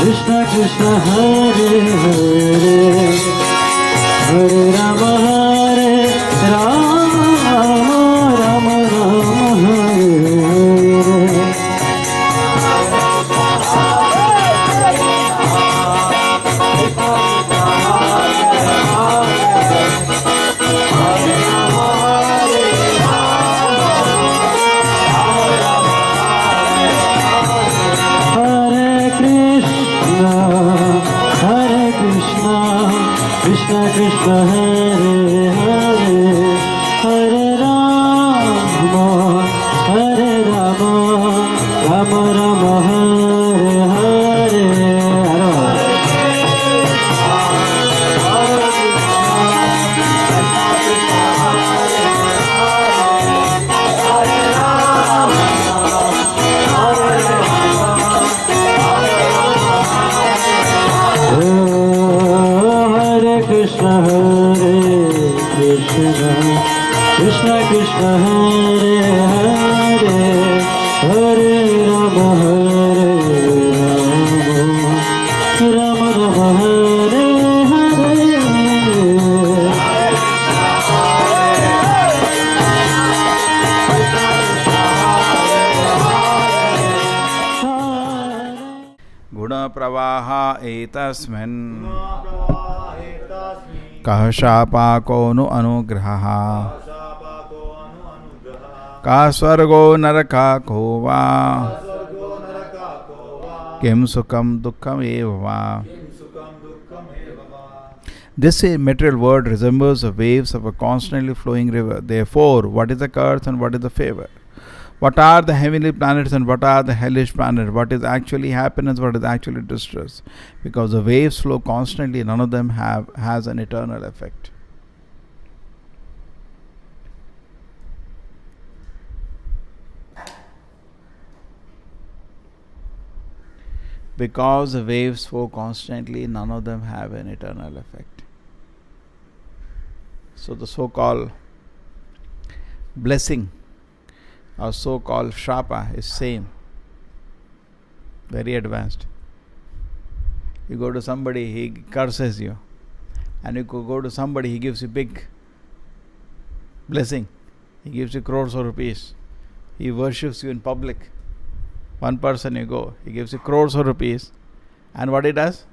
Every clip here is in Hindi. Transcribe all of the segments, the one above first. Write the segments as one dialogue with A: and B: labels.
A: Krishna Krishna Hare Hare Hare Rama Rama Rama Hare Hare. Krishna Krishna Hare Hare Hare Rama Rama Rama Hare Hare. Krishna Hare Krishna Krishna Krishna Hare Hare Hare Rama Rama Rama Hare Hare.
B: Guna pravaha etasmin कह शापाको नु अनुग्रह का स्वर्गो नरका को वा किम सुखम दुखम एव वा. This material world resembles the waves of a constantly flowing river. Therefore, what is the curse and what is the favor? What are the heavenly planets and what are the hellish planets? What is actually happiness? What is actually distress? Because the waves flow constantly, none of them has an eternal effect. Because the waves flow constantly, none of them have an eternal effect. So the so-called blessing or so-called shapa is same, very advanced. You go to somebody, he curses you, and you could go to somebody, he gives you big blessing, he gives you crores of rupees, he worships you in public. One person you go, he gives you crores of rupees, and what he does,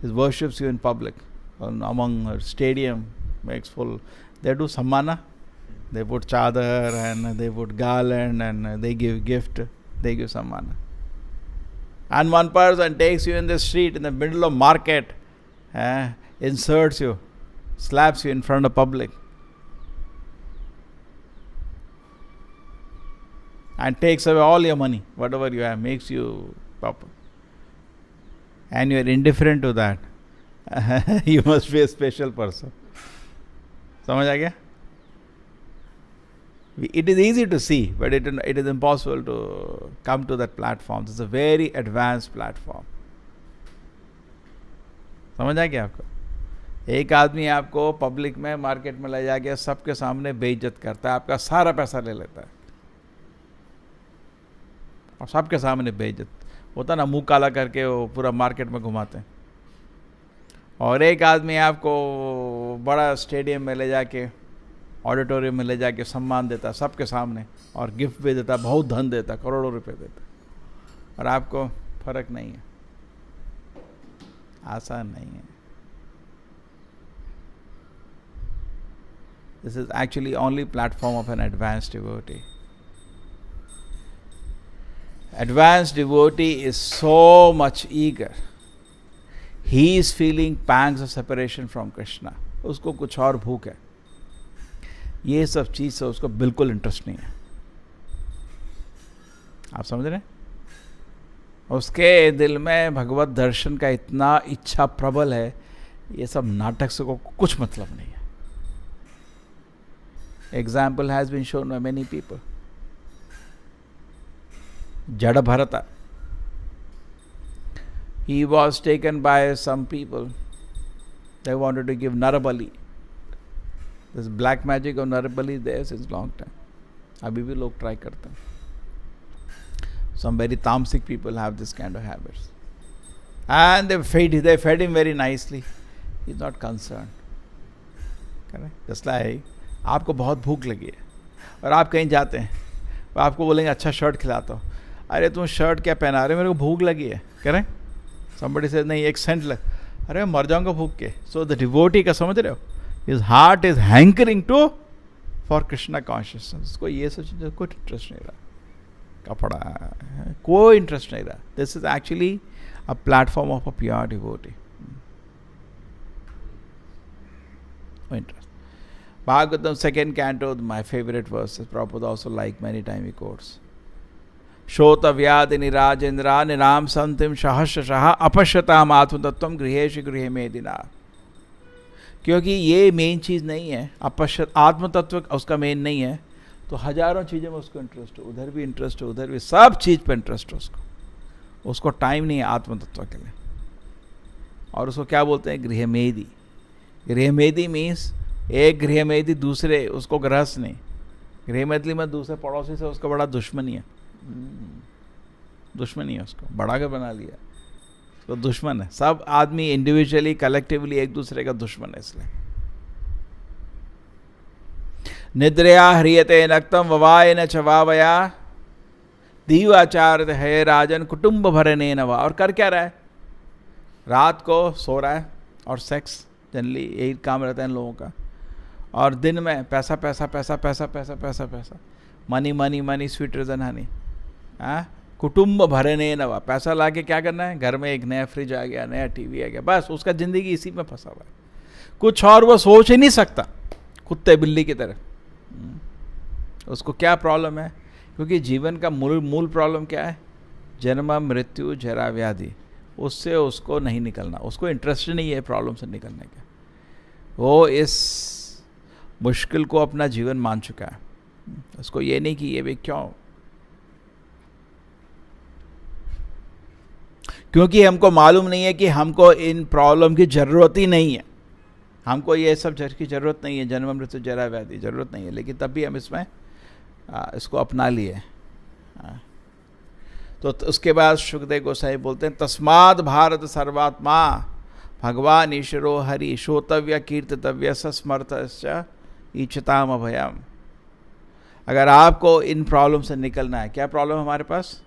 B: he worships you in public, among a stadium, makes full. They do sammana. They put chadar and they put garland and they give gift, they give sammana. And one person takes you in the street, in the middle of market, inserts you, slaps you in front of public, and takes away all your money, whatever you have, makes you pauper. And you are indifferent to that. You must be a special person. समझ आ गया? It is easy to see, but it is impossible to come to that platform. It's a very advanced platform. समझ आ गया आपको? एक आदमी आपको पब्लिक में, मार्केट में ले जाके सबके सामने बेइज्जत करता है, आपका सारा पैसा ले लेता है और सबके सामने बेइज्जत होता ना, मुंह काला करके वो पूरा मार्केट में घुमाते हैं. और एक आदमी आपको बड़ा स्टेडियम में ले जाके, ऑडिटोरियम में ले जाके सम्मान देता है सबके सामने, और गिफ्ट भी देता, बहुत धन देता, करोड़ों रुपए देता, और आपको फर्क नहीं है. आसान नहीं है. This is actually only platform of an advanced devotee. Advanced devotee is so much eager. He is feeling pangs of separation from Krishna. उसको कुछ और भूख है. ये सब चीज़ से उसको बिल्कुल इंटरेस्ट नहीं है. आप समझ रहे हैं? उसके दिल में भगवत दर्शन का इतना इच्छा प्रबल है, ये सब नाटक से को कुछ मतलब नहीं है. Example has been shown by many people. Jada Bharata. He was taken by some people. They wanted to give Narabali. This black magic of Narabali is there since long time. अभी भी लोग try करते हैं. Some very tamasic people have this kind of habits. And they fed him very nicely. He's not concerned. Correct? Just like आपको बहुत भूख लगी है और आप कहीं जाते हैं और आपको बोलेंगे अच्छा शर्ट खिलाता हूँ. अरे तुम शर्ट क्या पहना रहे हो, मेरे को भूख लगी है. करेक्ट? somebody says नहीं एक सेंट लग, अरे मैं मर जाऊंगा भूख के. सो द डिवोटी का समझ रहे हो, his heart is hankering to for Krishna consciousness. उसको ये सोच कोई इंटरेस्ट नहीं रहा, कपड़ा कोई इंटरेस्ट नहीं रहा. This is actually a platform of a pure devotee. Interest. Bhagavatam 2nd canto, my favorite verses, Prabhupada also like many times he quotes. Shotavyadini Rajendra Niram Santim Shahashaha Apashyatam Atmatattvam Griheshi Grihe Medina. क्योंकि ये मेन चीज़ नहीं है, अपश्यत आत्म तत्व उसका मेन नहीं है, तो हजारों चीज़ों में उसको इंटरेस्ट हो, उधर भी इंटरेस्ट हो, उधर भी सब चीज़ पे इंटरेस्ट हो उसको टाइम नहीं है आत्म तत्व के लिए. और उसको क्या बोलते हैं, गृहमेदी. गृहमेदी मीन्स एक गृहमेदी दूसरे, उसको गृहस्थ नहीं. गृहमेदी में दूसरे पड़ोसी से उसका बड़ा दुश्मनी है, दुश्मनी है, उसको बड़ा के बना लिया, उसको दुश्मन है. सब आदमी इंडिविजुअली कलेक्टिवली एक दूसरे का दुश्मन है. इसलिए निद्रया ह्रियते नक्तम ववाय न चवावया दीवाचार है राजन कुटुंब भरने नवा. और कर क्या रहा है, रात को सो रहा है और सेक्स, जनरली यही काम रहता है इन लोगों का. और दिन में पैसा पैसा पैसा पैसा पैसा पैसा पैसा, money money money sweeter than Honey. कुटुंब भरने नवा, पैसा ला के क्या करना है, घर में एक नया फ्रिज आ गया, नया टीवी आ गया, बस उसका ज़िंदगी इसी में फंसा हुआ है. कुछ और वो सोच ही नहीं सकता, कुत्ते बिल्ली की तरह. उसको क्या प्रॉब्लम है, क्योंकि जीवन का मूल प्रॉब्लम क्या है, जन्म मृत्यु जरा व्याधि. उससे उसको नहीं निकलना, उसको इंटरेस्ट नहीं है प्रॉब्लम से निकलने का. वो इस मुश्किल को अपना जीवन मान चुका है. उसको ये नहीं कि ये भी क्यों, क्योंकि हमको मालूम नहीं है कि हमको इन प्रॉब्लम की ज़रूरत ही नहीं है. हमको ये सब की ज़रूरत नहीं है, जन्म मृत्यु जरा व्याधि ज़रूरत नहीं है, लेकिन तब भी हम इसमें इसको अपना लिए. तो उसके बाद सुखदेव गोसाई बोलते हैं तस्माद भारत सर्वात्मा भगवान ईश्वरो हरि श्रोतव्य कीर्तव्य सस्मर्तस्य ईच्छताम अभयम. अगर आपको इन प्रॉब्लम से निकलना है, क्या प्रॉब्लम हमारे पास,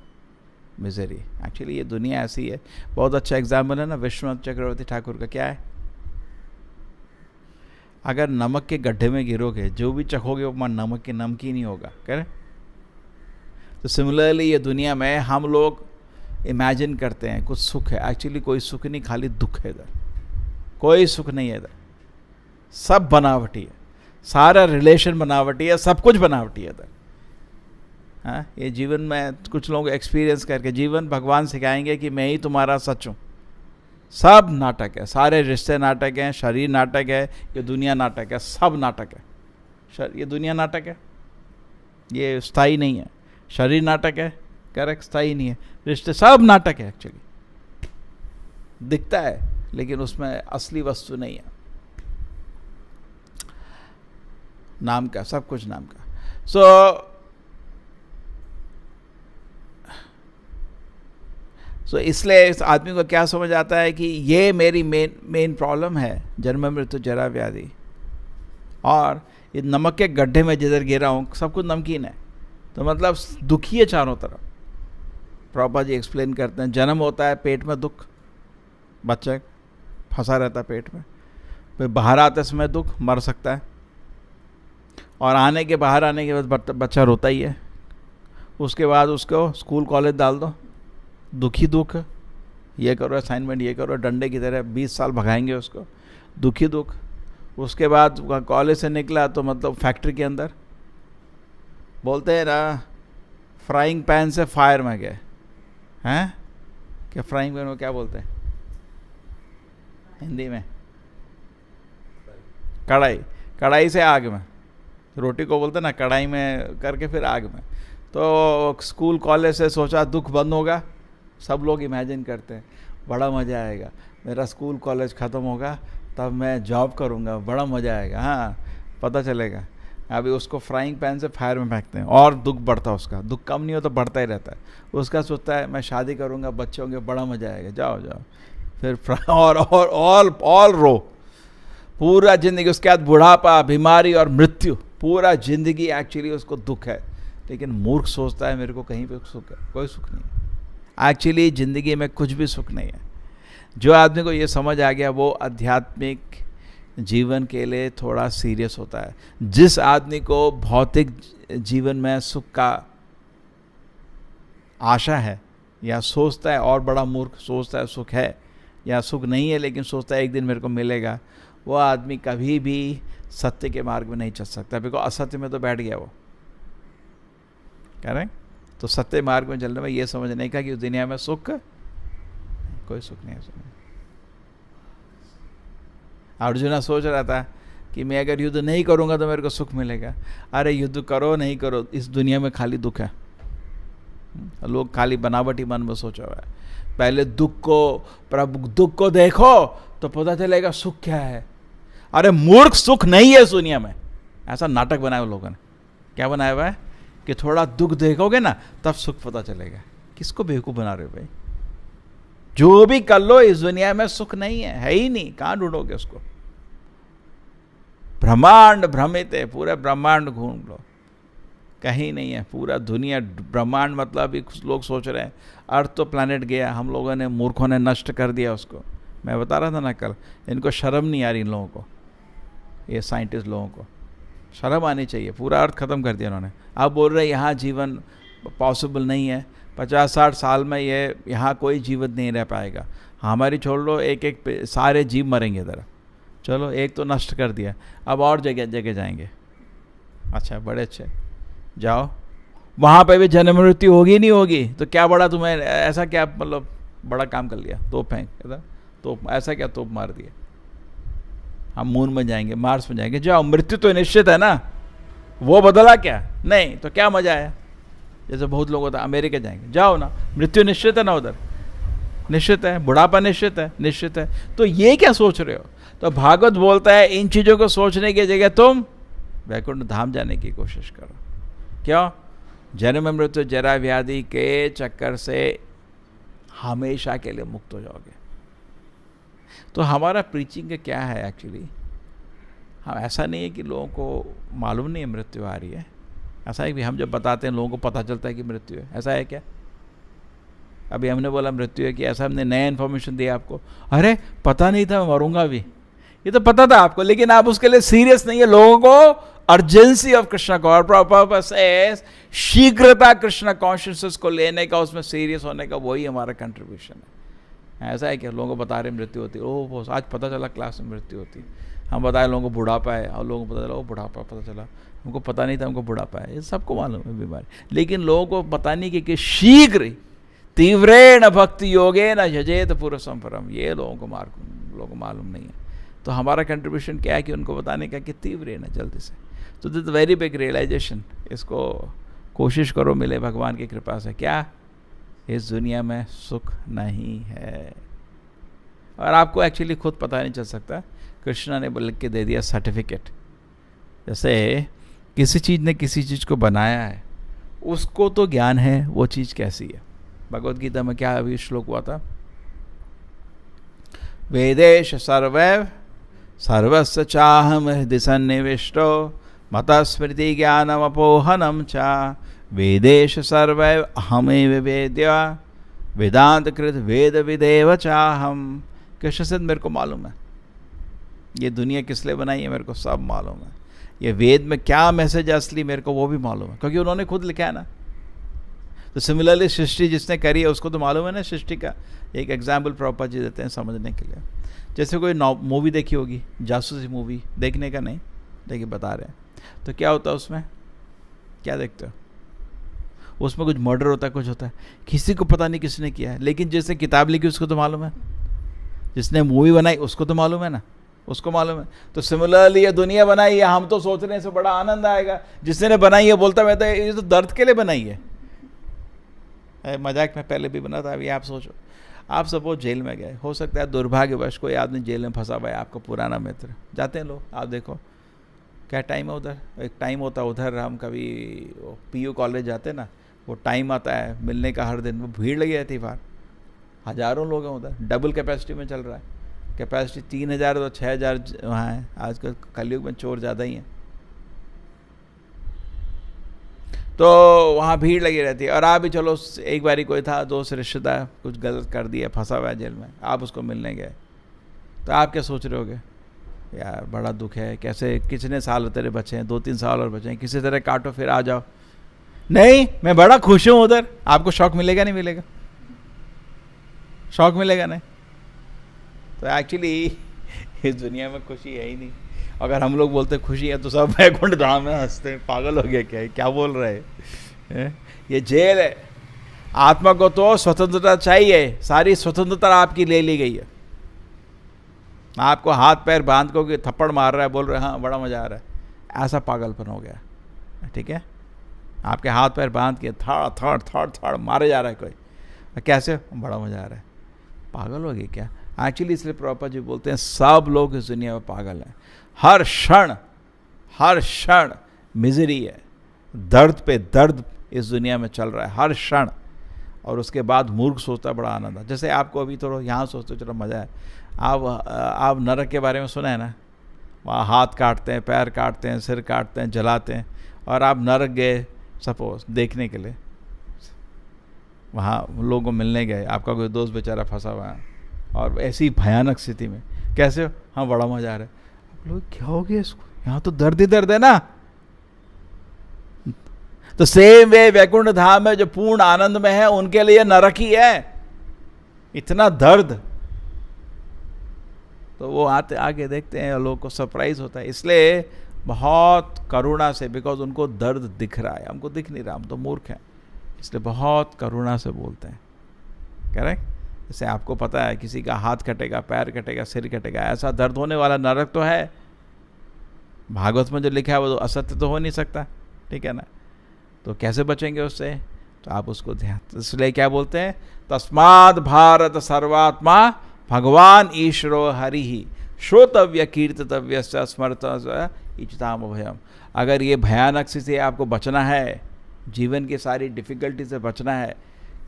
B: मिजरी. एक्चुअली ये दुनिया ऐसी है. बहुत अच्छा एग्जाम्पल है ना विश्वनाथ चक्रवर्ती ठाकुर का. क्या है, अगर नमक के गड्ढे में गिरोगे, जो भी चखोगे वो नमक के नमकीन ही होगा. करें? तो सिमिलरली ये दुनिया में हम लोग इमेजिन करते हैं कुछ सुख है, एक्चुअली कोई सुख नहीं, खाली दुख है. इधर कोई सुख नहीं है, इधर सब बनावटी है, सारा रिलेशन बनावटी है, सब कुछ बनावटी है इधर. हाँ, ये जीवन में कुछ लोग एक्सपीरियंस करके जीवन भगवान सिखाएंगे कि मैं ही तुम्हारा सच हूँ. सब नाटक है, सारे रिश्ते नाटक हैं, शरीर नाटक है, ये दुनिया नाटक है, सब नाटक है. ये दुनिया नाटक है, ये स्थायी नहीं है. शरीर नाटक है, करेक्ट, स्थायी नहीं है. रिश्ते सब नाटक है, एक्चुअली दिखता है लेकिन उसमें असली वस्तु नहीं है. नाम का, सब कुछ नाम का. सो इसलिए इस आदमी को क्या समझ आता है कि ये मेरी मेन प्रॉब्लम है, जन्म मृत्यु जरा व्याधि. और ये नमक के गड्ढे में जिधर गिरा हूँ सब कुछ नमकीन है, तो मतलब दुखी है चारों तरफ. प्रभुपाद जी एक्सप्लेन करते हैं, जन्म होता है पेट में दुख, बच्चा फंसा रहता है पेट में, फिर बाहर आते समय दुख, मर सकता है, और बाहर आने के बाद बच्चा रोता ही है. उसके बाद उसको स्कूल कॉलेज डाल दो, दुखी दुख, ये करो असाइनमेंट, ये करो, डंडे की तरह 20 साल भगाएंगे उसको, दुखी दुख. उसके बाद कॉलेज से निकला तो मतलब फैक्ट्री के अंदर बोलते हैं ना, फ्राइंग पैन से फायर में गए हैं. क्या फ्राइंग पैन को क्या बोलते हैं हिंदी में, कढ़ाई से आग में, रोटी को बोलते हैं ना, कढ़ाई में करके फिर आग में. तो स्कूल कॉलेज से सोचा दुख बंद होगा, सब लोग इमेजिन करते हैं बड़ा मज़ा आएगा, मेरा स्कूल कॉलेज ख़त्म होगा तब मैं जॉब करूँगा, बड़ा मज़ा आएगा. हाँ, पता चलेगा अभी उसको फ्राइंग पैन से फायर में फेंकते हैं और दुख बढ़ता है उसका, दुख कम नहीं हो तो बढ़ता ही रहता है। उसका सोचता है मैं शादी करूँगा, बच्चे होंगे, बड़ा मजा आएगा, जाओ जाओ, फिर और रो पूरा ज़िंदगी। उसके बाद बुढ़ापा, बीमारी और मृत्यु, पूरा ज़िंदगी एक्चुअली उसको दुख है। लेकिन मूर्ख सोचता है मेरे को कहीं पे सुख है, कोई सुख नहीं है। एक्चुअली ज़िंदगी में कुछ भी सुख नहीं है। जो आदमी को ये समझ आ गया वो आध्यात्मिक जीवन के लिए थोड़ा सीरियस होता है। जिस आदमी को भौतिक जीवन में सुख का आशा है या सोचता है, और बड़ा मूर्ख सोचता है सुख है या सुख नहीं है लेकिन सोचता है एक दिन मेरे को मिलेगा, वो आदमी कभी भी सत्य के मार्ग में नहीं चल सकता, बिकॉज असत्य में तो बैठ गया वो। करें तो सत्य मार्ग में चलने में ये समझने का कि उस दुनिया में सुख, कोई सुख नहीं है। अर्जुना सोच रहा था कि मैं अगर युद्ध नहीं करूंगा तो मेरे को सुख मिलेगा। अरे युद्ध करो नहीं करो, इस दुनिया में खाली दुख है। लोग खाली बनावटी मन में सोचा हुआ है। पहले दुख को देखो तो पता चलेगा सुख क्या है। अरे मूर्ख, सुख नहीं है इस दुनिया में। ऐसा नाटक बनाया हुआ लोगों ने। क्या बनाया हुआ है कि थोड़ा दुख देखोगे ना तब सुख पता चलेगा। किसको बेवकूफ़ बना रहे हो भाई? जो भी कर लो इस दुनिया में सुख नहीं है ही नहीं। कहाँ ढूंढोगे उसको? ब्रह्मांड भ्रमित है, पूरे ब्रह्मांड घूम लो, कहीं नहीं है। पूरा दुनिया ब्रह्मांड मतलब अभी कुछ लोग सोच रहे हैं अर्थ तो प्लैनेट गया, हम लोगों ने मूर्खों ने नष्ट कर दिया उसको। मैं बता रहा था ना कल, इनको शर्म नहीं आ रही इन लोगों को, ये साइंटिस्ट लोगों को शर्म आनी चाहिए। पूरा अर्थ ख़त्म कर दिया उन्होंने। अब बोल रहे यहाँ जीवन पॉसिबल नहीं है, 50-60 साल में ये यहाँ कोई जीवन नहीं रह पाएगा। हमारी छोड़ लो, एक सारे जीव मरेंगे इधर। चलो एक तो नष्ट कर दिया, अब और जगह जगह जाएंगे। अच्छा, बड़े अच्छे, जाओ वहाँ पे भी जन्म मृत्यु होगी नहीं होगी तो क्या बड़ा तुम्हें ऐसा क्या मतलब बड़ा काम कर लिया? तोप फेंक इधर, तोप ऐसा क्या तोप मार दिया? हम मून में जाएंगे, मार्स में जाएंगे, जाओ। मृत्यु तो निश्चित है ना, वो बदला क्या? नहीं तो क्या मजा आया? जैसे बहुत लोग होता है अमेरिका जाएंगे, जाओ ना, मृत्यु निश्चित है ना उधर, निश्चित है। बुढ़ापा निश्चित है, निश्चित है। तो ये क्या सोच रहे हो? तो भागवत बोलता है इन चीज़ों को सोचने की जगह तुम वैकुंठ धाम जाने की कोशिश करो। क्यों? जन्म मृत्यु जरा व्याधि के चक्कर से हमेशा के लिए मुक्त हो जाओगे। तो हमारा प्रीचिंग क्या है एक्चुअली? हम ऐसा नहीं है कि लोगों को मालूम नहीं है मृत्यु आ रही है। ऐसा है कि हम जब बताते हैं लोगों को पता चलता है कि मृत्यु है, ऐसा है क्या? अभी हमने बोला मृत्यु है कि ऐसा हमने नया इन्फॉर्मेशन दिया आपको? अरे पता नहीं था, मैं मरूंगा भी, ये तो पता था आपको, लेकिन आप उसके लिए सीरियस नहीं है। लोगों को अर्जेंसी ऑफ कृष्णा पर्पस है, शीघ्रता कृष्णा कॉन्शियसनेस को लेने का, उसमें सीरियस होने का, वही हमारा कंट्रीब्यूशन है। ऐसा है कि लोगों को बता रहे मृत्यु होती है, ओह आज पता चला क्लास में मृत्यु होती है। हम बताए लोगों को बुढ़ापा है और लोगों को पता चला वो बुढ़ापा पता चला, हमको पता नहीं था हमको बुढ़ापा है। ये सबको मालूम है बीमारी, लेकिन लोगों को पता नहीं कि शीघ्र तीव्रेण भक्ति योगेन यजेत पुरुषं परम, ये लोगों को मालूम नहीं है। तो हमारा कंट्रीब्यूशन क्या है कि उनको बताने का कि तीव्रेण जल्दी से। तो दिस वेरी बिग रियलाइजेशन, इसको कोशिश करो मिले भगवान की कृपा से। क्या? इस दुनिया में सुख नहीं है, और आपको एक्चुअली खुद पता नहीं चल सकता। कृष्णा ने लिख के दे दिया सर्टिफिकेट। जैसे किसी चीज़ ने किसी चीज़ को बनाया है, उसको तो ज्ञान है वो चीज़ कैसी है। भगवद गीता में क्या अभी श्लोक हुआ था? वेदेश सर्वैव सर्वस्य चाहम हृदि सन्निविष्टो मता स्मृति ज्ञानम अपोहनम चा वेदेश सर्वैव अहमेव वेद्या वेदांत कृत वेद विदेव चाहम। कृष्ण से मेरे को मालूम है ये दुनिया किस लिए बनाई है, मेरे को सब मालूम है। ये वेद में क्या मैसेज असली मेरे को वो भी मालूम है, क्योंकि उन्होंने खुद लिखा है ना। तो सिमिलरली सृष्टि जिसने करी है उसको तो मालूम है ना सृष्टि का। एक एग्जाम्पल प्रॉपर जी देते हैं समझने के लिए। जैसे कोई मूवी देखी होगी, जासूसी मूवी, देखने का नहीं, देखिए बता रहे हैं, तो क्या होता है उसमें? क्या देखते हो? उसमें कुछ मर्डर होता है, कुछ होता है, किसी को पता नहीं किसने किया है, लेकिन जिसने किताब लिखी उसको तो मालूम है, जिसने मूवी बनाई उसको तो मालूम है ना, उसको मालूम है। तो सिमिलरली ये दुनिया बनाई है, हम तो सोच रहे हैं इससे बड़ा आनंद आएगा। जिसने बनाई है बोलता मैं तो ये तो दर्द के लिए बनाई है। मजाक में पहले भी बना था। अभी आप सोचो, आप सपोज जेल में गए, हो सकता है दुर्भाग्यवश कोई आदमी जेल में फंसा हुआ है, आपका पुराना मित्र, जाते हैं लोग, आप देखो क्या टाइम है उधर? एक टाइम होता है उधर, हम कभी PU कॉलेज जाते ना, वो टाइम आता है मिलने का हर दिन, वो भीड़ लगी रहती है बाहर, हज़ारों लोग हैं उधर, डबल कैपेसिटी में चल रहा है। कैपेसिटी 3000 तो 6000 वहाँ है। आजकल कलयुग में चोर ज़्यादा ही हैं, तो वहाँ भीड़ लगी रहती है। और आप भी चलो, एक बारी कोई था दोस्त रिश्तेदार कुछ गलत कर दिया, फंसा हुआ है जेल में, आप उसको मिलने गए, तो आप क्या सोच रहे होगे? यार बड़ा दुख है, कैसे कितने साल तेरे बचे हैं, 2-3 साल और बचे हैं, किसी तरह काटो फिर आ जाओ। नहीं, मैं बड़ा खुश हूँ उधर। आपको शौक मिलेगा नहीं मिलेगा? शौक मिलेगा नहीं। तो एक्चुअली इस दुनिया में खुशी है ही नहीं। अगर हम लोग बोलते खुशी है तो सब वैकुंठ धाम में हंसते हैं, पागल हो गया क्या है, क्या बोल रहे हैं? ये जेल है। आत्मा को तो स्वतंत्रता चाहिए, सारी स्वतंत्रता आपकी ले ली गई है। आपको हाथ पैर बांध को कि थप्पड़ मार रहा है, बोल रहे हैं हाँ बड़ा मजा आ रहा है, ऐसा पागलपन हो गया। ठीक है, आपके हाथ पैर बांध के थड़ थड़ थड़ थड़ मारे जा रहा है कोई, कैसे? बड़ा मजा आ रहा है। पागल हो गए क्या? एक्चुअली इसलिए प्रभुपाद जी बोलते हैं सब लोग इस दुनिया में पागल हैं। हर क्षण मिजरी है, दर्द पे दर्द इस दुनिया में चल रहा है हर क्षण। और उसके बाद मूर्ख सोचता है बड़ा आनंद है। जैसे आपको अभी तो यहाँ सोचते चलो मज़ा है, आप नरक के बारे में सुना है ना, वहाँ हाथ काटते हैं, पैर काटते हैं, सिर काटते हैं, जलाते हैं, और आप नरक गए सपोज देखने के लिए, वहाँ लोगों को मिलने गए, आपका कोई दोस्त बेचारा फंसा हुआ है और ऐसी भयानक स्थिति में, कैसे हो? हाँ बड़ा मजा आ रहा है। आप लोग क्या हो गया इसको, यहाँ तो दर्द ही दर्द है ना। तो सेम वे वैकुंठ धाम में जो पूर्ण आनंद में है उनके लिए नरक ही है, इतना दर्द। तो वो आते आगे देखते हैं, लोगों को सरप्राइज होता है, इसलिए बहुत करुणा से, बिकॉज उनको दर्द दिख रहा है, हमको दिख नहीं रहा, हम तो मूर्ख हैं, इसलिए बहुत करुणा से बोलते हैं। करेक्ट? जैसे आपको पता है किसी का हाथ कटेगा, पैर कटेगा, सिर कटेगा, ऐसा दर्द होने वाला नरक तो है, भागवत में जो लिखा है वो तो असत्य तो हो नहीं सकता। ठीक है ना? तो कैसे बचेंगे उससे? तो आप उसको ध्यान, इसलिए क्या बोलते हैं, तस्माद् भारत सर्वात्मा भगवान ईश्वरो हरि ही श्रोतव्य कीर्तव्य स्मृत इच्छताम भयम। अगर ये भयानक से आपको बचना है, जीवन की सारी डिफ़िकल्टी से बचना है,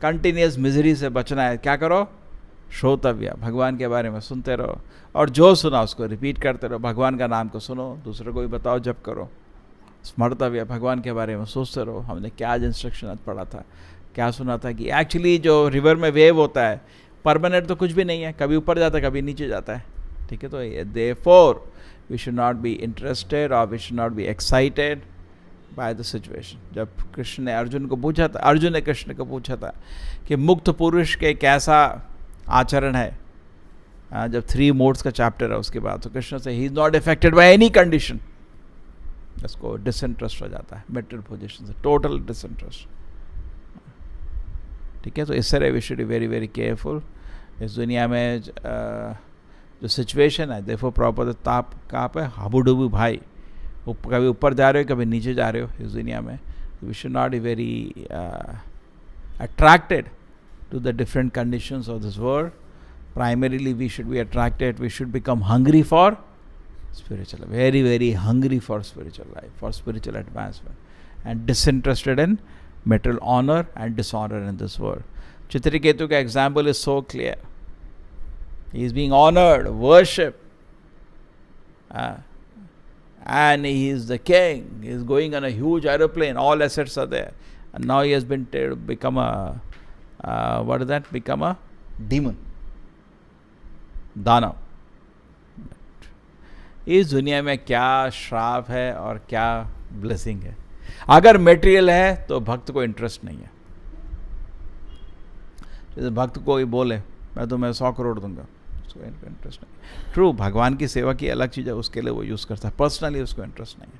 B: कंटिन्यूस मिजरी से बचना है, क्या करो? श्रोतव्य, भगवान के बारे में सुनते रहो, और जो सुना उसको रिपीट करते रहो, भगवान का नाम को सुनो, दूसरे को भी बताओ, जप करो। स्मर्तव्य, भगवान के बारे में सोचते रहो, हमने क्या आज इंस्ट्रक्शन आज पढ़ा था, क्या सुना था, कि एक्चुअली जो रिवर में वेव होता है परमानेंट तो कुछ भी नहीं है, कभी ऊपर जाता है कभी नीचे जाता है। ठीक है? तो therefore we should not be interested और we should not be excited by the situation. जब कृष्ण ने अर्जुन को पूछा था, अर्जुन ने कृष्ण को पूछा था कि मुक्त पुरुष के कैसा आचरण है, जब 3 मोड्स का चैप्टर है उसके बाद, तो कृष्ण से he is not affected by any condition. इसको डिसइंटरेस्ट हो जाता है मेटेरियल पोजीशन से, टोटल डिसइंटरेस्ट। ठीक है? तो इस तरह we should be very very careful. इस दुनिया में जो सिचुएशन है, देखो प्रॉपर ताप कहाँ पे, हाबूडूबू भाई, कभी ऊपर जा रहे हो कभी नीचे जा रहे हो इस दुनिया में। We should not be very attracted to the different conditions of this world. Primarily we should be attracted, we should become hungry for spiritual, very very hungry for spiritual life, for spiritual advancement, and disinterested in material honor and dishonor in this world. Chitraketu ka example is so clear. He is being honored, worshipped, and he is the king. He is going on a huge aeroplane, all assets are there, and now he has been become a what is that? Become a demon, दानव। इस दुनिया में क्या श्राप है और क्या ब्लेसिंग है। अगर मेटेरियल है तो भक्त को इंटरेस्ट नहीं है। जैसे भक्त कोई बोले मैं तुम्हें 100 करोड़ दूंगा, उसको इंटरेस्ट नहीं। ट्रू, भगवान की सेवा की अलग चीज़ है, उसके लिए वो यूज़ करता है, पर्सनली उसको इंटरेस्ट नहीं है।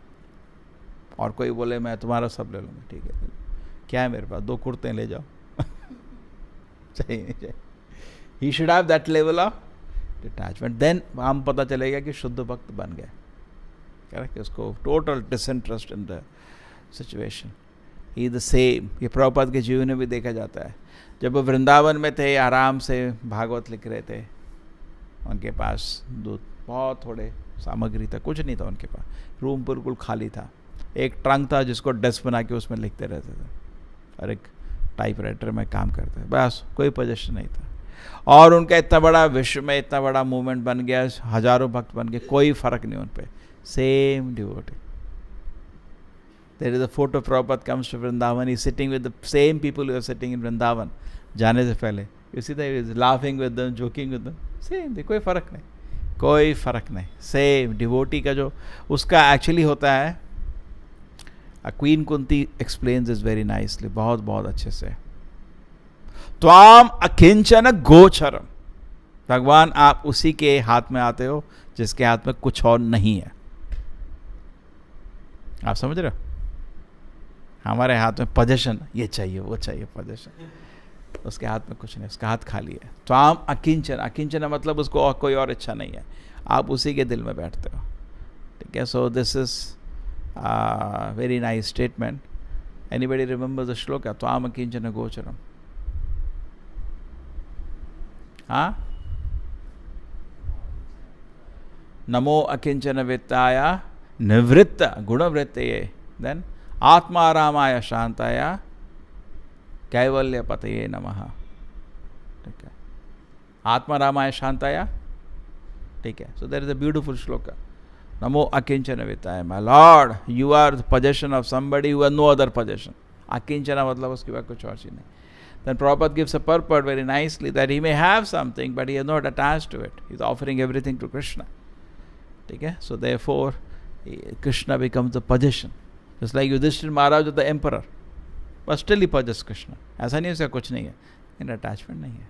B: और कोई बोले मैं तुम्हारा सब ले लूँगा, ठीक है, क्या है मेरे पास, 2 कुर्ते ले जाओ, चाहिए नहीं चाहिए। He should have that level of detachment, then हम पता चलेगा कि शुद्ध भक्त बन गए। करेक्ट? उसको total disinterest in the situation. He the same, ये प्रभुपाद के जीवन में भी देखा जाता है। जब वो वृंदावन में थे, आराम से भागवत लिख रहे थे, उनके पास बहुत थोड़े सामग्री था, कुछ नहीं था उनके पास, रूम बिल्कुल खाली था, एक ट्रंक था जिसको डेस्क बना के उसमें लिखते रहते थे, और एक टाइपराइटर में काम करते थे, बस कोई पोजीशन नहीं था। और उनका इतना बड़ा विश्व में इतना बड़ा मूवमेंट बन गया, हजारों भक्त बन गए, कोई फर्क नहीं उन पे, same devotee. There is a photo Prabhupada comes to Vrindavan, he is sitting with the same people who are sitting in Vrindavan जाने से पहले, you see that he is laughing with them, joking with them, same, कोई फर्क नहीं, कोई फर्क नहीं, सेम डिवोटी का जो उसका एक्चुअली होता है। Queen Kunti explains is very nicely, बहुत बहुत अच्छे से। त्वाम अकिंचन गोचरम, भगवान आप उसी के हाथ में आते हो जिसके हाथ में कुछ और नहीं है। आप समझ रहे हो? हमारे हाथ में पोजीशन, ये चाहिए वो चाहिए पोजीशन, उसके हाथ में कुछ नहीं, उसका हाथ खाली है। त्वाम अकिंचन, अकिंचन मतलब उसको और कोई और इच्छा नहीं है, आप उसी के दिल में बैठते हो, ठीक है। So this is very nice statement. Anybody remember the श्लोक? त्वाम अकिंचन गोचरम, हाँ? नमो अकिंचन वित्ताय निवृत्त गुणवृत्तये, देन आत्मारामाय शांताय कैवल्य पतये नमः, ठीक है। आत्मारामाय शांताय, ठीक है। So there is a beautiful shloka, नमो अकिंचन वित्ताय, my lord you are the possession of somebody who has no other possession. अकिंचन मतलब उसके बाद कुछ और चीज नहीं। Then Prabhupada gives a purport very nicely that he may have something but he is not attached to it, he is offering everything to Krishna, ठीक है। So therefore Krishna becomes the possession, just like Yudhishthira Maharaj was the emperor but still he possessed Krishna। ऐसा नहीं उसका कुछ नहीं है, इन अटैचमेंट नहीं है।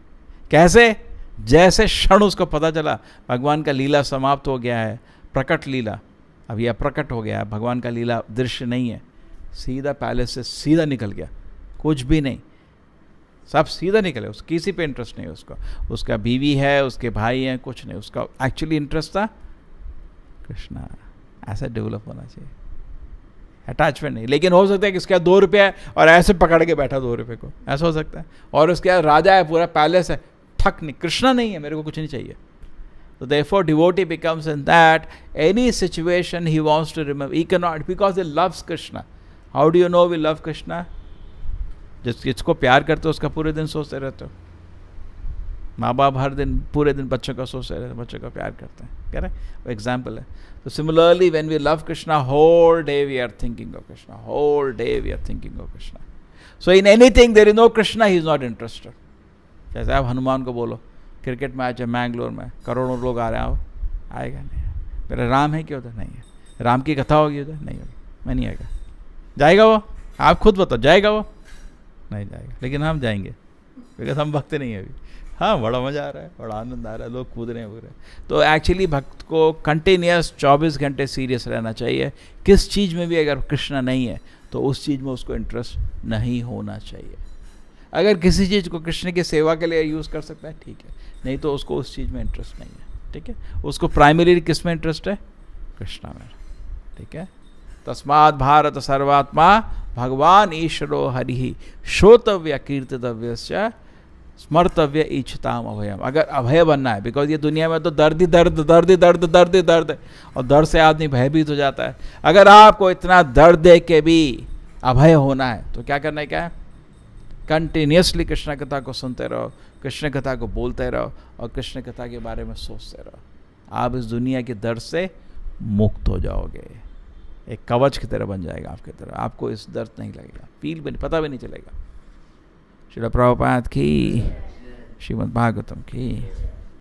B: कैसे? जैसे क्षण उसको पता चला भगवान का लीला समाप्त हो गया है, प्रकट लीला, अब यह प्रकट हो गया है, भगवान का लीला दृश्य नहीं है, सीधा पैलेस से सीधा निकल गया, कुछ भी नहीं, सब सीधा निकले, उस किसी पे इंटरेस्ट नहीं उसका, उसका बीवी है, उसके भाई हैं, कुछ नहीं, उसका एक्चुअली इंटरेस्ट था कृष्णा। ऐसा डेवलप होना चाहिए, अटैचमेंट नहीं। लेकिन हो सकता है कि उसके 2 रुपये है और ऐसे पकड़ के बैठा 2 रुपये को, ऐसा हो सकता है। और उसके राजा है, पूरा पैलेस है, ठक नहीं, कृष्णा नहीं है, मेरे को कुछ नहीं चाहिए। So therefore devotee becomes in that any situation he wants to remember, he cannot, because he loves Krishna. How do you know we love Krishna? जिसको प्यार करते हो उसका पूरे दिन सोचते रहते हो। माँ बाप हर दिन पूरे दिन बच्चों का सोचते रहते हैं, बच्चों का प्यार करते हैं, कह रहे वो एग्जाम्पल है। तो similarly when we love Krishna, whole day we are thinking of Krishna, whole day we are thinking of Krishna. So in anything there is no Krishna, he is not interested. जैसे आप हनुमान को बोलो क्रिकेट मैच है मैंगलोर में, करोड़ों लोग आ रहे हैं, आएगा नहीं। मेरा राम है क्या उधर? नहीं है। राम की कथा होगी उधर? नहीं होगी, मैं नहीं आएगा। जाएगा वो? आप खुद बताओ, जाएगा वो? नहीं जाएगा। लेकिन हम जाएंगे बिकॉज हम भक्त नहीं है अभी। हाँ, बड़ा मज़ा आ रहा है, बड़ा आनंद आ रहा है, लोग कूद रहे हैं। तो एक्चुअली भक्त को कंटिन्यूस 24 घंटे सीरियस रहना चाहिए। किस चीज़ में भी अगर कृष्ण नहीं है तो उस चीज़ में उसको इंटरेस्ट नहीं होना चाहिए। अगर किसी चीज़ को कृष्ण की सेवा के लिए यूज़ कर सकता है, ठीक है, नहीं तो उसको उस चीज़ में इंटरेस्ट नहीं है, ठीक है। उसको प्राइमरी किस में इंटरेस्ट है? कृष्णा में, ठीक है। तस्मात् भारत सर्वात्मा भगवान ईश्वरो हरि श्रोतव्य कीर्तितव्य स्मर्तव्य इच्छताम अभयम। अगर अभय बनना है, बिकॉज ये दुनिया में तो दर्द ही दर्द, दर्द ही दर्द, दर्द ही दर्द है, और दर्द से आदमी भयभीत हो जाता है। अगर आपको इतना दर्द दे के भी अभय होना है तो क्या करना है? क्या है? कंटिन्यूसली कृष्ण कथा को सुनते रहो, कृष्ण कथा को बोलते रहो और कृष्ण कथा के बारे में सोचते रहो। आप इस दुनिया के दर्द से मुक्त हो जाओगे, एक कवच की तरह बन जाएगा आपकी तरह, आपको इस दर्द नहीं लगेगा, फील भी नहीं, पता भी नहीं चलेगा। श्रील प्रभुपाद की, श्रीमद् भागवतम की।